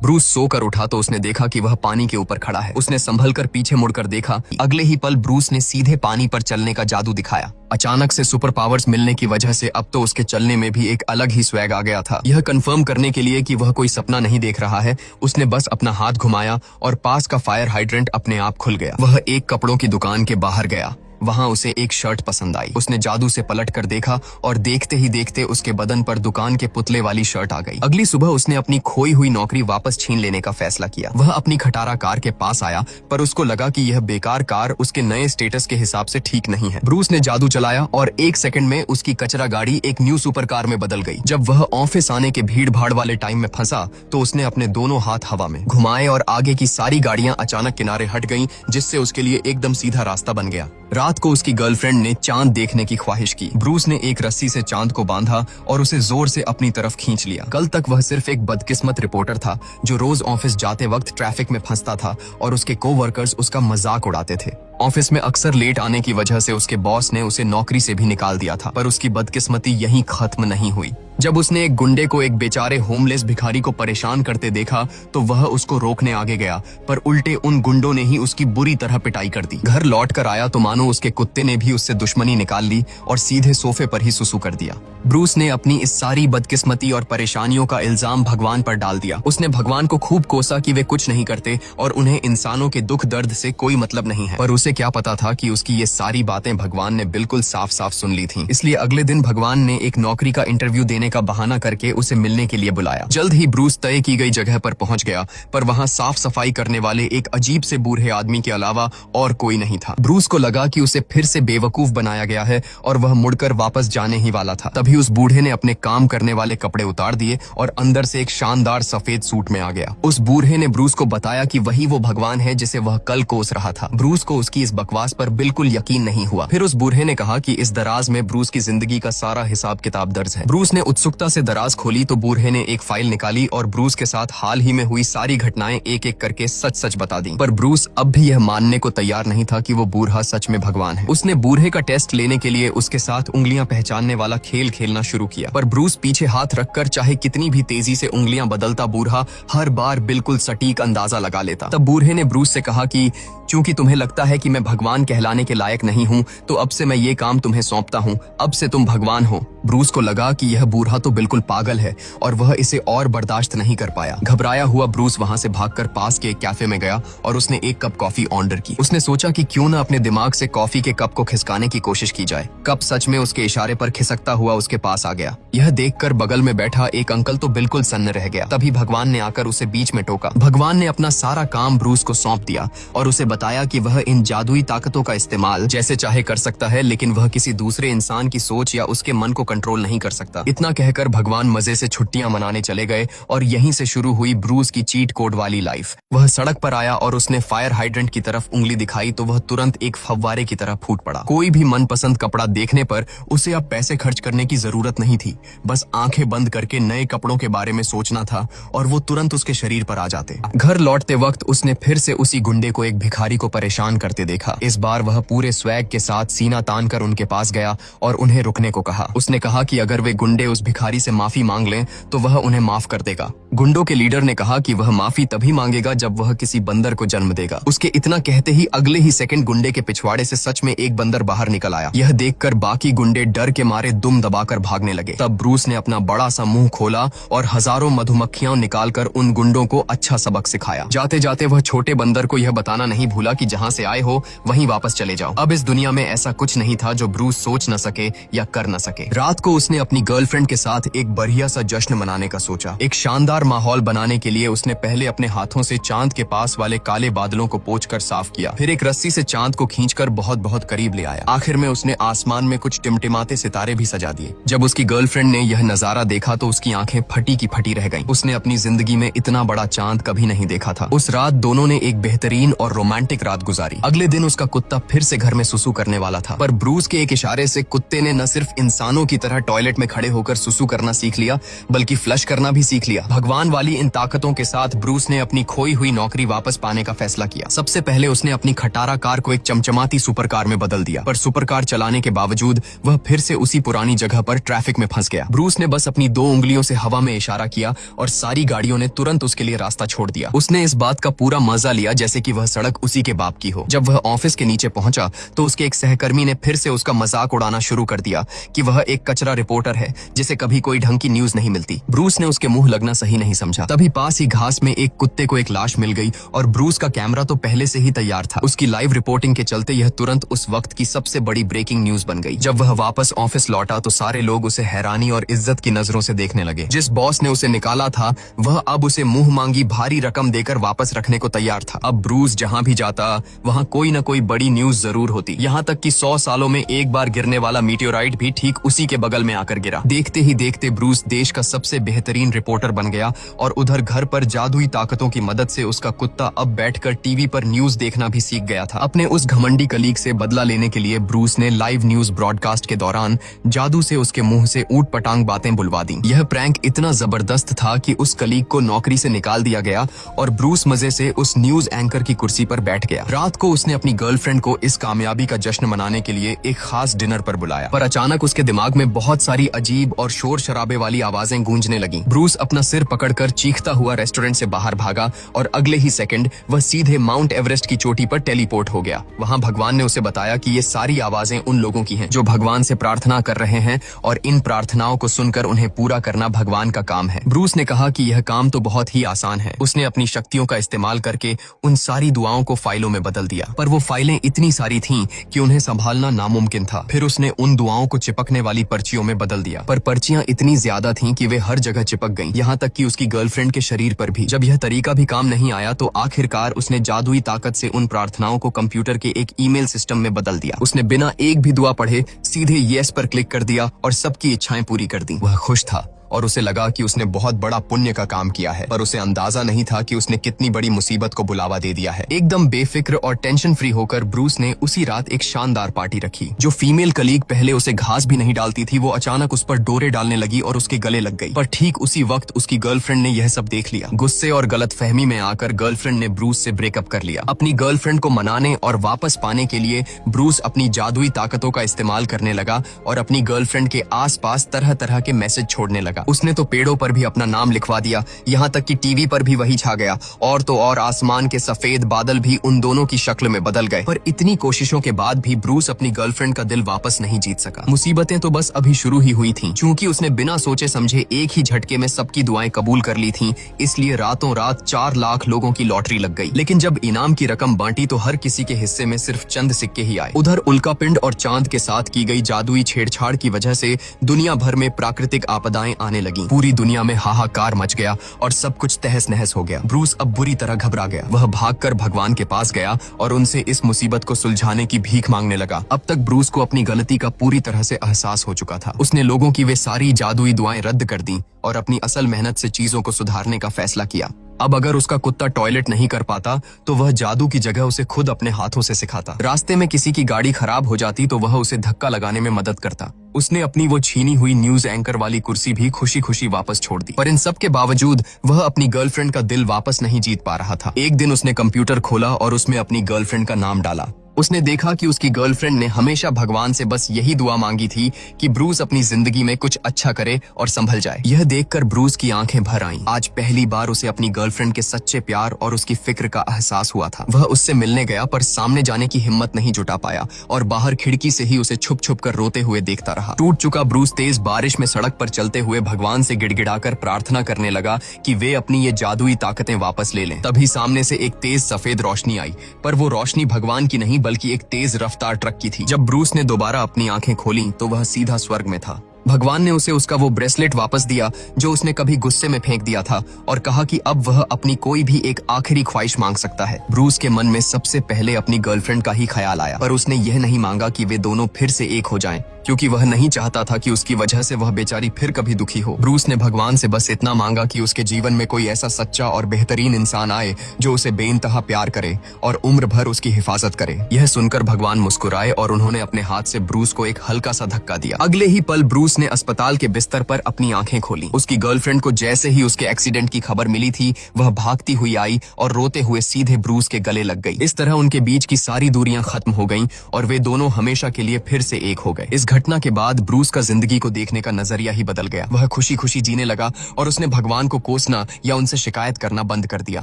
Bruce सोकर उठा तो उसने देखा कि वह पानी के ऊपर खड़ा है। उसने संभल कर पीछे मुड़कर देखा। अगले ही पल ब्रूस ने सीधे पानी पर चलने का जादू दिखाया। अचानक से सुपर पावर्स मिलने की वजह से अब तो उसके चलने में भी एक अलग ही स्वैग आ गया था। यह कंफर्म करने के लिए कि वह कोई सपना नहीं देख रहा है, उसने बस अपना हाथ घुमाया और पास का फायर हाइड्रेंट अपने आप खुल गया। वह एक कपड़ों की दुकान के बाहर गया। वहां उसे एक शर्ट पसंद आई। उसने जादू से पलट कर देखा और देखते ही देखते उसके बदन पर दुकान के पुतले वाली शर्ट आ गई। अगली सुबह उसने अपनी खोई हुई नौकरी वापस छीन लेने का फैसला किया। वह अपनी खटारा कार के पास आया, पर उसको लगा कि यह बेकार कार उसके नए स्टेटस के हिसाब से ठीक नहीं है। ब्रूस ने जादू चलाया और 1 सेकंड में उसकी कचरा गाड़ी एक न्यू सुपर कार में बदल गई। जब वह ऑफिस आने के भीड़ भाड़ वाले टाइम में फंसा तो उसने अपने दोनों हाथ हवा में घुमाए और आगे की सारी गाड़ियां अचानक किनारे हट गईं, जिससे उसके लिए एकदम सीधा रास्ता बन गया। रात को उसकी गर्लफ्रेंड ने चांद देखने की ख्वाहिश की। ब्रूस ने एक रस्सी से चांद को बांधा और उसे जोर से अपनी तरफ खींच लिया। कल तक वह सिर्फ एक बदकिस्मत रिपोर्टर था जो रोज ऑफिस जाते वक्त ट्रैफिक में फंसता था और उसके कोवर्कर्स उसका मजाक उड़ाते थे। ऑफिस में अक्सर लेट आने की वजह से उसके बॉस ने उसे नौकरी से भी निकाल दिया था। पर उसकी बदकिस्मती यहीं खत्म नहीं हुई। जब उसने एक गुंडे को एक बेचारे होमलेस भिखारी को परेशान करते देखा तो वह उसको रोकने आगे गया, पर उल्टे उन गुंडों ने ही उसकी बुरी तरह पिटाई कर दी। घर लौट कर आया तो मानो उसके कुत्ते ने भी उससे दुश्मनी निकाल ली और सीधे सोफे पर ही सुसु कर दिया। ब्रूस ने अपनी इस सारी बदकिस्मती और परेशानियों का इल्जाम भगवान पर डाल दिया। उसने भगवान को खूब कोसा कि वे कुछ नहीं करते और उन्हें इंसानों के दुख दर्द से कोई मतलब नहीं है। पर उसे क्या पता था कि उसकी ये सारी बातें भगवान ने बिल्कुल साफ साफ सुन ली थी। इसलिए अगले दिन भगवान ने एक नौकरी का इंटरव्यू देने का बहाना करके उसे मिलने के लिए बुलाया। जल्द ही ब्रूस तय की गई जगह पर पहुंच गया, पर वहां साफ सफाई करने वाले एक अजीब से बूढ़े आदमी के अलावा और कोई नहीं था। ब्रूस को लगा कि उसे फिर से बेवकूफ बनाया गया है और वह मुड़कर वापस जाने ही वाला था। तभी उस बूढ़े ने अपने काम करने वाले कपड़े उतार दिए और अंदर से एक शानदार सफेद सूट में आ गया। उस बूढ़े ने ब्रूस को बताया कि वही वो भगवान है जिसे वह कल कोस रहा था। ब्रूस को उसकी इस बकवास पर बिल्कुल यकीन नहीं हुआ। फिर उस बूढ़े ने कहा कि इस दराज में ब्रूस की जिंदगी का सारा हिसाब किताब दर्ज है। ब्रूस ने उत्सुकता से दराज खोली तो बूढ़े ने एक फाइल निकाली और ब्रूस के साथ हाल ही में हुई सारी घटनाएं एक एक करके सच सच बता दी। पर ब्रूस अब भी यह मानने को तैयार नहीं था कि वो बूढ़ा सच में भगवान है। उसने बूढ़े का टेस्ट लेने के लिए उसके साथ उंगलियां पहचानने वाला खेल खेलना शुरू किया, पर ब्रूस पीछे हाथ रखकर चाहे कितनी भी तेजी से उंगलियां बदलता बूढ़ा हर बार बिल्कुल सटीक अंदाजा लगा लेता। तब बूढ़े ने ब्रूस से कहा कि क्योंकि तुम्हें लगता है कि मैं भगवान कहलाने के लायक नहीं हूँ, तो अब से मैं ये काम तुम्हें सौंपता हूँ। अब से तुम भगवान हो। ब्रूस को लगा कि यह बूढ़ा तो बिल्कुल पागल है और वह इसे और बर्दाश्त नहीं कर पाया। घबराया हुआ ब्रूस वहां से भागकर पास के एक कैफे में गया और उसने एक कप कॉफी ऑर्डर की। उसने सोचा कि क्यों न अपने दिमाग से कॉफी के कप को खिसकाने की कोशिश की जाए। कप सच में उसके इशारे पर खिसकता हुआ उसके पास आ गया। यह देखकर बगल में बैठा एक अंकल तो बिल्कुल सन्न रह गया। तभी भगवान ने आकर उसे बीच में टोका। भगवान ने अपना सारा काम ब्रूस को सौंप दिया और उसे बताया कि वह इन जादुई ताकतों का इस्तेमाल जैसे चाहे कर सकता है, लेकिन वह किसी दूसरे इंसान की सोच या उसके मन को कंट्रोल नहीं कर सकता। इतना कहकर भगवान मजे से छुट्टियां मनाने चले गए और यहीं से शुरू हुई ब्रूस की चीट कोड वाली लाइफ। वह सड़क पर आया और उसने फायर हाइड्रेंट की तरफ उंगली दिखाई तो वह तुरंत एक फव्वारे की तरह फूट पड़ा। कोई भी मनपसंद कपड़ा देखने पर उसे अब पैसे खर्च करने की जरूरत नहीं थी। बस आंखें बंद करके नए कपड़ों के बारे में सोचना था और वो तुरंत उसके शरीर पर आ जाते। घर लौटते वक्त उसने फिर से उसी गुंडे को एक भिखारी को परेशान करते देखा। इस बार वह पूरे स्वैग के साथ सीना तान कर उनके पास गया और उन्हें रुकने को कहा। उसने कहा कि अगर वे गुंडे उस भिखारी से माफी मांग लें तो वह उन्हें माफ कर देगा। गुंडों के लीडर ने कहा कि वह माफी तभी मांगेगा जब वह किसी बंदर को जन्म देगा। उसके इतना कहते ही अगले ही सेकंड गुंडे के पिछवाड़े से सच में एक बंदर बाहर निकल आया। यह देखकर बाकी गुंडे डर के मारे दुम दबाकर भागने लगे। तब ब्रूस ने अपना बड़ा सा मुंह खोला और हजारों मधुमक्खियां निकालकर उन गुंडों को अच्छा सबक सिखाया। जाते जाते वह छोटे बंदर को यह बताना नहीं भूला कि जहां से आए हो वहीं वापस चले जाओ। अब इस दुनिया में ऐसा कुछ नहीं था जो ब्रूस सोच न सके या कर न सके। रात को उसने अपनी गर्लफ्रेंड के साथ एक बढ़िया सा जश्न मनाने का सोचा। एक शानदार माहौल बनाने के लिए उसने पहले अपने हाथों से चांद के पास वाले काले बादलों को पोंछकर साफ किया, फिर एक रस्सी से चांद को खींचकर बहुत बहुत करीब ले आया। आखिर में उसने आसमान में कुछ टिमटिमाते सितारे भी सजा दिए। जब उसकी गर्लफ्रेंड ने यह नजारा देखा तो उसकी आंखें फटी की फटी रह गईं। उसने अपनी जिंदगी में इतना बड़ा चांद कभी नहीं देखा था। उस रात दोनों ने एक बेहतरीन और रोमांटिक रात गुजारी। अगले अगले दिन उसका कुत्ता फिर से घर में सुसु करने वाला था, पर ब्रूस के एक इशारे से कुत्ते ने न सिर्फ इंसानों की तरह टॉयलेट में खड़े होकर सुसु करना सीख लिया, बल्कि फ्लश करना भी सीख लिया। भगवान वाली इन ताकतों के साथ ब्रूस ने अपनी खोई हुई नौकरी वापस पाने का फैसला किया। सबसे पहले उसने अपनी खटारा कार को एक चमचमाती सुपर कार में बदल दिया, पर सुपर कार चलाने के बावजूद वह फिर से उसी पुरानी जगह पर ट्रैफिक में फंस गया। ब्रूस ने बस अपनी 2 उंगलियों से हवा में इशारा किया और सारी गाड़ियों ने तुरंत उसके लिए रास्ता छोड़ दिया। उसने इस बात का पूरा मजा लिया जैसे कि वह सड़क उसी के बाप की हो। जब वह ऑफिस के नीचे पहुंचा तो उसके एक सहकर्मी ने फिर से उसका मजाक उड़ाना शुरू कर दिया कि वह एक कचरा रिपोर्टर है जिसे कभी कोई ढंग की न्यूज नहीं मिलती। ब्रूस ने उसके मुंह लगना सही नहीं समझा। तभी पास ही घास में एक कुत्ते को एक लाश मिल गई और ब्रूस का कैमरा तो पहले से ही तैयार था। उसकी लाइव रिपोर्टिंग के चलते यह तुरंत उस वक्त की सबसे बड़ी ब्रेकिंग न्यूज बन गई। जब वह वापस ऑफिस लौटा तो सारे लोग उसे हैरानी और इज्जत की नजरों से देखने लगे। जिस बॉस ने उसे निकाला था वह अब उसे मुंह मांगी भारी रकम देकर वापस रखने को तैयार था। अब ब्रूस जहां भी जाता वहां कोई न कोई बड़ी न्यूज जरूर होती। यहाँ तक कि 100 सालों में एक बार गिरने वाला मीटियोराइट भी ठीक उसी के बगल में आकर गिरा। देखते ही देखते ब्रूस देश का सबसे बेहतरीन रिपोर्टर बन गया और उधर घर पर जादुई ताकतों की मदद से उसका कुत्ता अब बैठकर टीवी पर न्यूज देखना भी सीख गया था। अपने उस घमंडी कलीग से बदला लेने के लिए ब्रूस ने लाइव न्यूज ब्रॉडकास्ट के दौरान जादू से उसके मुंह से ऊट पटांग बातें बुलवा दी। यह प्रैंक इतना जबरदस्त था कि उस कलीग को नौकरी से निकाल दिया गया और ब्रूस मजे से उस न्यूज एंकर की कुर्सी पर बैठ गया। रात को उसने अपनी गर्लफ्रेंड को इस कामयाबी का जश्न मनाने के लिए एक खास डिनर पर बुलाया, पर अचानक उसके दिमाग में बहुत सारी अजीब और शोर शराबे वाली आवाजें गूंजने लगीं। ब्रूस अपना सिर पकड़कर चीखता हुआ रेस्टोरेंट से बाहर भागा और अगले ही सेकंड वह सीधे माउंट एवरेस्ट की चोटी पर टेलीपोर्ट हो गया। वहां भगवान ने उसे बताया कि ये सारी आवाजें उन लोगों की हैं जो भगवान से प्रार्थना कर रहे हैं और इन प्रार्थनाओं को सुनकर उन्हें पूरा करना भगवान का काम है। ब्रूस ने कहा कि यह काम तो बहुत ही आसान है। उसने अपनी शक्तियों का इस्तेमाल करके उन सारी दुआओं को फाइलों में बदल दिया, पर वो फाइलें इतनी सारी थीं कि उन्हें संभालना नामुमकिन था। फिर उसने उन दुआओं को चिपकने वाली पर्चियों में बदल दिया, पर पर्चियां इतनी ज्यादा थीं कि वे हर जगह चिपक गईं, यहाँ तक कि उसकी गर्लफ्रेंड के शरीर पर भी। जब यह तरीका भी काम नहीं आया तो आखिरकार उसने जादुई ताकत से उन प्रार्थनाओं को कंप्यूटर के एक ईमेल सिस्टम में बदल दिया। उसने बिना एक भी दुआ पढ़े सीधे येस पर क्लिक कर दिया और सबकी इच्छाएं पूरी कर दी। वह खुश था और उसे लगा कि उसने बहुत बड़ा पुण्य का काम किया है, पर उसे अंदाजा नहीं था कि उसने कितनी बड़ी मुसीबत को बुलावा दे दिया है। एकदम बेफिक्र और टेंशन फ्री होकर ब्रूस ने उसी रात एक शानदार पार्टी रखी। जो फीमेल कलीग पहले उसे घास भी नहीं डालती थी वो अचानक उस पर डोरे डालने लगी और उसके गले लग गई। पर ठीक उसी वक्त उसकी गर्लफ्रेंड ने यह सब देख लिया। गुस्से और गलतफहमी में आकर गर्लफ्रेंड ने ब्रूस से ब्रेकअप कर लिया। अपनी गर्लफ्रेंड को मनाने और वापस पाने के लिए ब्रूस अपनी जादुई ताकतों का इस्तेमाल करने लगा और अपनी गर्लफ्रेंड के आसपास तरह तरह के मैसेज छोड़ने लगा। उसने तो पेड़ों पर भी अपना नाम लिखवा दिया, यहाँ तक कि टीवी पर भी वही छा गया और तो और आसमान के सफेद बादल भी उन दोनों की शक्ल में बदल गए। पर इतनी कोशिशों के बाद भी ब्रूस अपनी गर्लफ्रेंड का दिल वापस नहीं जीत सका। मुसीबतें तो बस अभी शुरू ही हुई थीं। चूंकि उसने बिना सोचे समझे एक ही झटके में सबकी दुआएं कबूल कर ली थीं, इसलिए रातों रात 4 लाख लोगों की लॉटरी लग गई। लेकिन जब इनाम की रकम बांटी तो हर किसी के हिस्से में सिर्फ चंद सिक्के ही आए। उधर उल्कापिंड और चांद के साथ की गई जादुई छेड़छाड़ की वजह से दुनिया भर में प्राकृतिक आपदाएं आने लगी। पूरी दुनिया में हाहाकार मच गया और सब कुछ तहस नहस हो गया। ब्रूस अब बुरी तरह घबरा गया। वह भागकर भगवान के पास गया और उनसे इस मुसीबत को सुलझाने की भीख मांगने लगा। अब तक ब्रूस को अपनी गलती का पूरी तरह से एहसास हो चुका था। उसने लोगों की वे सारी जादुई दुआएं रद्द कर दी और अपनी असल मेहनत से चीजों को सुधारने का फैसला किया। अब अगर उसका कुत्ता टॉयलेट नहीं कर पाता तो वह जादू की जगह उसे खुद अपने हाथों से सिखाता। रास्ते में किसी की गाड़ी खराब हो जाती तो वह उसे धक्का लगाने में मदद करता। उसने अपनी वो छीनी हुई न्यूज एंकर वाली कुर्सी भी खुशी खुशी वापस छोड़ दी। पर इन सब के बावजूद वह अपनी गर्लफ्रेंड का दिल वापस नहीं जीत पा रहा था। एक दिन उसने कंप्यूटर खोला और उसमें अपनी गर्लफ्रेंड का नाम डाला। उसने देखा कि उसकी गर्लफ्रेंड ने हमेशा भगवान से बस यही दुआ मांगी थी कि ब्रूस अपनी जिंदगी में कुछ अच्छा करे और संभल जाए। यह देखकर ब्रूस की आंखें भर आईं। आज पहली बार उसे अपनी गर्लफ्रेंड के सच्चे प्यार और उसकी फिक्र का एहसास हुआ था। वह उससे मिलने गया पर सामने जाने की हिम्मत नहीं जुटा पाया और बाहर खिड़की से ही उसे छुप छुप कर रोते हुए देखता रहा। टूट चुका ब्रूस तेज बारिश में सड़क पर चलते हुए भगवान से गिड़गिड़ाकर प्रार्थना करने लगा कि वे अपनी ये जादुई ताकतें वापस ले लें। तभी सामने से एक तेज सफेद रोशनी आई, पर वो रोशनी भगवान की नहीं बल्कि एक तेज रफ्तार ट्रक की थी। जब ब्रूस ने दोबारा अपनी आंखें खोली तो वह सीधा स्वर्ग में था। भगवान ने उसे उसका वो ब्रेसलेट वापस दिया जो उसने कभी गुस्से में फेंक दिया था और कहा कि अब वह अपनी कोई भी एक आखिरी ख्वाहिश मांग सकता है। ब्रूस के मन में सबसे पहले अपनी गर्लफ्रेंड का ही ख्याल आया, पर उसने यह नहीं मांगा कि वे दोनों फिर से एक हो जाएं। क्योंकि वह नहीं चाहता था कि उसकी वजह से वह बेचारी फिर कभी दुखी हो। ब्रूस ने भगवान से बस इतना मांगा कि उसके जीवन में कोई ऐसा सच्चा और बेहतरीन इंसान आए जो उसे बेइंतहा प्यार करे और उम्र भर उसकी हिफाजत करे। यह सुनकर भगवान मुस्कुराए और उन्होंने अपने हाथ से ब्रूस को एक हल्का सा धक्का दिया। अगले ही पल ब्रूस ने अस्पताल के बिस्तर पर अपनी आंखें खोली। उसकी गर्लफ्रेंड को जैसे ही उसके एक्सीडेंट की खबर मिली थी, वह भागती हुई आई और रोते हुए सीधे ब्रूस के गले लग गई। इस तरह उनके बीच की सारी दूरियां खत्म हो गईं और वे दोनों हमेशा के लिए फिर से एक हो गए। इस घटना के बाद ब्रूस का जिंदगी को देखने का नजरिया ही बदल गया। वह खुशी खुशी जीने लगा और उसने भगवान को कोसना या उनसे शिकायत करना बंद कर दिया।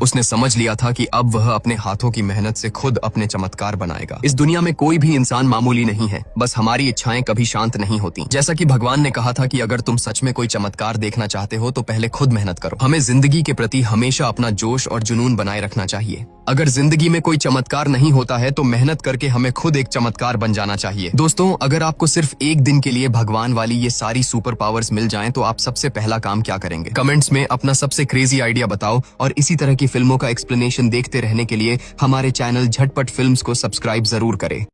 उसने समझ लिया था कि अब वह अपने हाथों की मेहनत से खुद अपने चमत्कार बनाएगा। इस दुनिया में कोई भी इंसान मामूली नहीं है, बस हमारी इच्छाएं कभी शांत नहीं होती। जैसा कि भगवान ने कहा था कि अगर तुम सच में कोई चमत्कार देखना चाहते हो तो पहले खुद मेहनत करो। हमें जिंदगी के प्रति हमेशा अपना जोश और जुनून बनाए रखना चाहिए। अगर जिंदगी में कोई चमत्कार नहीं होता है तो मेहनत करके हमें खुद एक चमत्कार बन जाना चाहिए। दोस्तों, अगर आपको सिर्फ एक दिन के लिए भगवान वाली ये सारी सुपर पावर्स मिल जाएं तो आप सबसे पहला काम क्या करेंगे? कमेंट्स में अपना सबसे क्रेजी आइडिया बताओ और इसी तरह की फिल्मों का एक्सप्लेनेशन देखते रहने के लिए हमारे चैनल झटपट फिल्म्स को सब्सक्राइब जरूर करें।